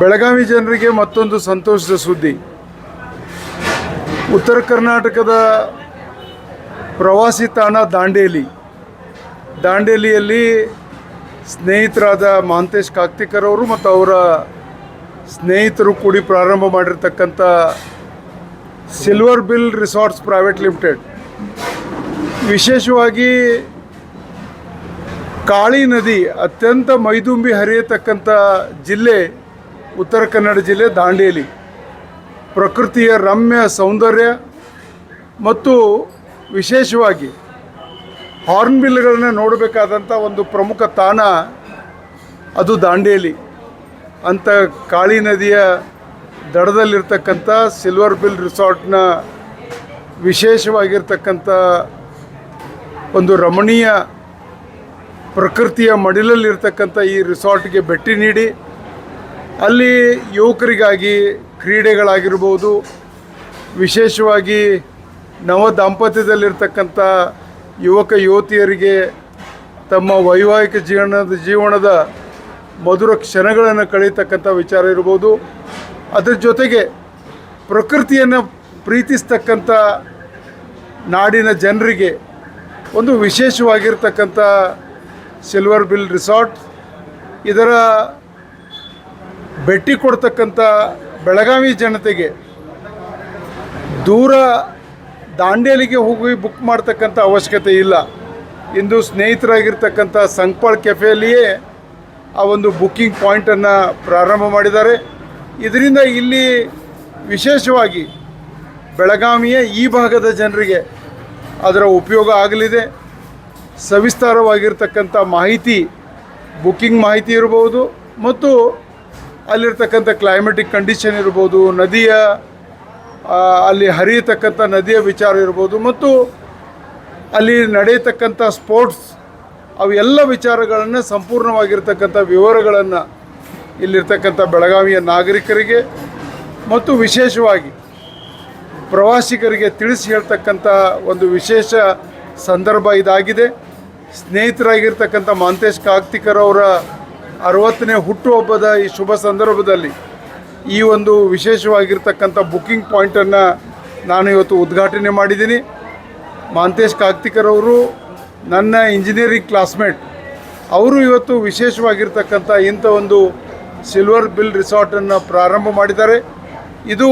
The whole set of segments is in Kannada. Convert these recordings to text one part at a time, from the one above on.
ಬೆಳಗಾವಿ ಜನರಿಗೆ ಮತ್ತೊಂದು ಸಂತೋಷದ ಸುದ್ದಿ. ಉತ್ತರ ಕರ್ನಾಟಕದ ಪ್ರವಾಸಿ ತಾಣ ದಾಂಡೇಲಿಯಲ್ಲಿ ಸ್ನೇಹಿತರಾದ ಮಹಾಂತೇಶ್ ಕಾಕ್ತಿಕರ್ ಅವರು ಮತ್ತು ಅವರ ಸ್ನೇಹಿತರು ಕೂಡಿ ಪ್ರಾರಂಭ ಮಾಡಿರ್ತಕ್ಕಂಥ silver bill resorts private limited ವಿಶೇಷವಾಗಿ ಕಾಳಿ ನದಿ ಅತ್ಯಂತ ಮೈದುಂಬಿ ಹರಿಯತಕ್ಕಂಥ ಜಿಲ್ಲೆ ಉತ್ತರ ಕನ್ನಡ ಜಿಲ್ಲೆ ದಾಂಡೇಲಿ. ಪ್ರಕೃತಿಯ ರಮ್ಯ ಸೌಂದರ್ಯ ಮತ್ತು ವಿಶೇಷವಾಗಿ ಹಾರ್ನ್ಬಿಲ್ಗಳನ್ನು ನೋಡಬೇಕಾದಂಥ ಒಂದು ಪ್ರಮುಖ ತಾಣ ಅದು ದಾಂಡೇಲಿ. ಅಂಥ ಕಾಳಿ ನದಿಯ ದಡದಲ್ಲಿರ್ತಕ್ಕಂಥ ಸಿಲ್ವರ್ ಬಿಲ್ ರಿಸಾರ್ಟ್ನ ವಿಶೇಷವಾಗಿರ್ತಕ್ಕಂಥ ಒಂದು ರಮಣೀಯ ಪ್ರಕೃತಿಯ ಮಡಿಲಲ್ಲಿರ್ತಕ್ಕಂಥ ಈ ರಿಸಾರ್ಟ್ಗೆ ಭೇಟಿ ನೀಡಿ ಅಲ್ಲಿ ಯುವಕರಿಗಾಗಿ ಕ್ರೀಡೆಗಳಾಗಿರ್ಬೋದು, ವಿಶೇಷವಾಗಿ ನವ ದಾಂಪತ್ಯದಲ್ಲಿರ್ತಕ್ಕಂಥ ಯುವಕ ಯುವತಿಯರಿಗೆ ತಮ್ಮ ವೈವಾಹಿಕ ಜೀವನದ ಮಧುರ ಕ್ಷಣಗಳನ್ನು ಕಳೀತಕ್ಕಂಥ ವಿಚಾರ ಇರ್ಬೋದು. ಅದರ ಜೊತೆಗೆ ಪ್ರಕೃತಿಯನ್ನು ಪ್ರೀತಿಸ್ತಕ್ಕಂಥ ನಾಡಿನ ಜನರಿಗೆ ಒಂದು ವಿಶೇಷವಾಗಿರ್ತಕ್ಕಂಥ ಸಿಲ್ವರ್ ಬಿಲ್ ರಿಸಾರ್ಟ್. ಇದರ ಭೇಟಿ ಕೊಡ್ತಕ್ಕಂಥ ಬೆಳಗಾವಿ ಜನತೆಗೆ ದೂರ ದಾಂಡೇಲಿಗೆ ಹೋಗಿ ಬುಕ್ ಮಾಡ್ತಕ್ಕಂಥ ಅವಶ್ಯಕತೆ ಇಲ್ಲ. ಇಂದು ಸ್ನೇಹಿತರಾಗಿರ್ತಕ್ಕಂಥ ಸಂಕ್ಪಾಳ್ ಕೆಫೆಯಲ್ಲಿಯೇ ಆ ಒಂದು ಬುಕ್ಕಿಂಗ್ ಪಾಯಿಂಟನ್ನು ಪ್ರಾರಂಭ ಮಾಡಿದ್ದಾರೆ. ಇದರಿಂದ ಇಲ್ಲಿ ವಿಶೇಷವಾಗಿ ಬೆಳಗಾವಿಯ ಈ ಭಾಗದ ಜನರಿಗೆ ಅದರ ಉಪಯೋಗ ಆಗಲಿದೆ. ಸವಿಸ್ತಾರವಾಗಿರ್ತಕ್ಕಂಥ ಮಾಹಿತಿ, ಬುಕ್ಕಿಂಗ್ ಮಾಹಿತಿ ಇರ್ಬೋದು ಮತ್ತು ಅಲ್ಲಿರ್ತಕ್ಕಂಥ ಕ್ಲೈಮೆಟಿಕ್ ಕಂಡೀಷನ್ ಇರ್ಬೋದು, ನದಿಯ ಅಲ್ಲಿ ಹರಿಯತಕ್ಕಂಥ ನದಿಯ ವಿಚಾರ ಇರ್ಬೋದು ಮತ್ತು ಅಲ್ಲಿ ನಡೆಯತಕ್ಕಂಥ ಸ್ಪೋರ್ಟ್ಸ್ ಅವೆಲ್ಲ ವಿಚಾರಗಳನ್ನು ಸಂಪೂರ್ಣವಾಗಿರ್ತಕ್ಕಂಥ ವಿವರಗಳನ್ನು ಇಲ್ಲಿರ್ತಕ್ಕಂಥ ಬೆಳಗಾವಿಯ ನಾಗರಿಕರಿಗೆ ಮತ್ತು ವಿಶೇಷವಾಗಿ ಪ್ರವಾಸಿಗರಿಗೆ ತಿಳಿಸಿ ಹೇಳ್ತಕ್ಕಂಥ ಒಂದು ವಿಶೇಷ ಸಂದರ್ಭ ಇದಾಗಿದೆ. ಸ್ನೇಹಿತರಾಗಿರ್ತಕ್ಕಂಥ ಮಹಾಂತೇಶ್ ಕಾಕ್ತಿಕರ್ ಅವರ 60ನೇ ಹುಟ್ಟುಹಬ್ಬದ ಈ ಶುಭ ಸಂದರ್ಭದಲ್ಲಿ ಈ ಒಂದು ವಿಶೇಷವಾಗಿರ್ತಕ್ಕಂಥ ಬುಕ್ಕಿಂಗ್ ಪಾಯಿಂಟನ್ನು ನಾನು ಇವತ್ತು ಉದ್ಘಾಟನೆ ಮಾಡಿದ್ದೀನಿ. ಮಹಾಂತೇಶ್ ಕಾಕ್ತಿಕರ್ ಅವರು ನನ್ನ ಇಂಜಿನಿಯರಿಂಗ್ ಕ್ಲಾಸ್ಮೇಟ್. ಅವರು ಇವತ್ತು ವಿಶೇಷವಾಗಿರ್ತಕ್ಕಂಥ ಇಂಥ ಒಂದು ಸಿಲ್ವರ್ ಬಿಲ್ ರಿಸಾರ್ಟನ್ನು ಪ್ರಾರಂಭ ಮಾಡಿದ್ದಾರೆ. ಇದು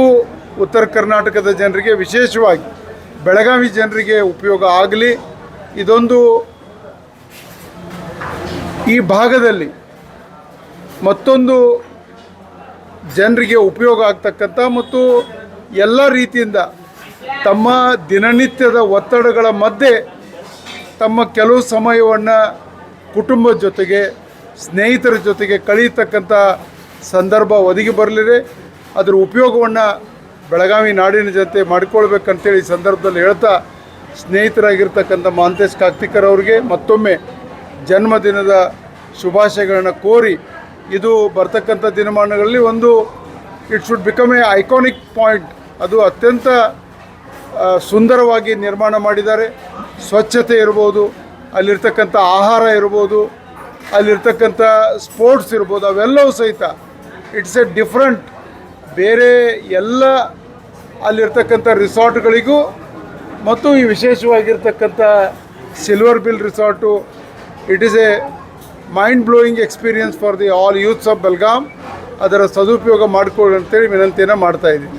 ಉತ್ತರ ಕರ್ನಾಟಕದ ಜನರಿಗೆ, ವಿಶೇಷವಾಗಿ ಬೆಳಗಾವಿ ಜನರಿಗೆ ಉಪಯೋಗ ಆಗಲಿ. ಇದೊಂದು ಈ ಭಾಗದಲ್ಲಿ ಮತ್ತೊಂದು ಜನರಿಗೆ ಉಪಯೋಗ ಆಗ್ತಕ್ಕಂಥ ಮತ್ತು ಎಲ್ಲ ರೀತಿಯಿಂದ ತಮ್ಮ ದಿನನಿತ್ಯದ ಒತ್ತಡಗಳ ಮಧ್ಯೆ ತಮ್ಮ ಕೆಲವು ಸಮಯವನ್ನು ಕುಟುಂಬದ ಜೊತೆಗೆ, ಸ್ನೇಹಿತರ ಜೊತೆಗೆ ಕಳೆಯತಕ್ಕಂಥ ಸಂದರ್ಭ ಒದಗಿ ಬರಲಿದೆ. ಅದರ ಉಪಯೋಗವನ್ನು ಬೆಳಗಾವಿ ನಾಡಿನ ಜೊತೆ ಮಾಡಿಕೊಳ್ಬೇಕಂತೇಳಿ ಈ ಸಂದರ್ಭದಲ್ಲಿ ಹೇಳ್ತಾ, ಸ್ನೇಹಿತರಾಗಿರ್ತಕ್ಕಂಥ ಮಹಾಂತೇಶ್ ಕಾಕ್ತಿಕರ್ ಅವರಿಗೆ ಮತ್ತೊಮ್ಮೆ ಜನ್ಮದಿನದ ಶುಭಾಶಯಗಳನ್ನು ಕೋರಿ, ಇದು ಬರ್ತಕ್ಕಂಥ ದಿನಮಾನಗಳಲ್ಲಿ ಒಂದು it should become A iconic point. ಅದು ಅತ್ಯಂತ ಸುಂದರವಾಗಿ ನಿರ್ಮಾಣ ಮಾಡಿದ್ದಾರೆ. ಸ್ವಚ್ಛತೆ ಇರ್ಬೋದು, ಅಲ್ಲಿರ್ತಕ್ಕಂಥ ಆಹಾರ ಇರ್ಬೋದು, ಅಲ್ಲಿರ್ತಕ್ಕಂಥ ಸ್ಪೋರ್ಟ್ಸ್ ಇರ್ಬೋದು, ಅವೆಲ್ಲವೂ ಸಹಿತ ಇಟ್ಸ್ ಎ ಡಿಫ್ರೆಂಟ್. ಬೇರೆ ಎಲ್ಲ ಅಲ್ಲಿರ್ತಕ್ಕಂಥ ರಿಸಾರ್ಟ್ಗಳಿಗೂ ಮತ್ತು ಈ ವಿಶೇಷವಾಗಿರ್ತಕ್ಕಂಥ silver bill resort it is a mind blowing experience for the all youths of Belgaum. ಅದರ ಸದುಪಯೋಗ ಮಾಡಿಕೊಳ್ಳಿ ಅಂತೇಳಿ ವಿನಂತಿಯನ್ನು ಮಾಡ್ತಾಯಿದ್ದೀನಿ.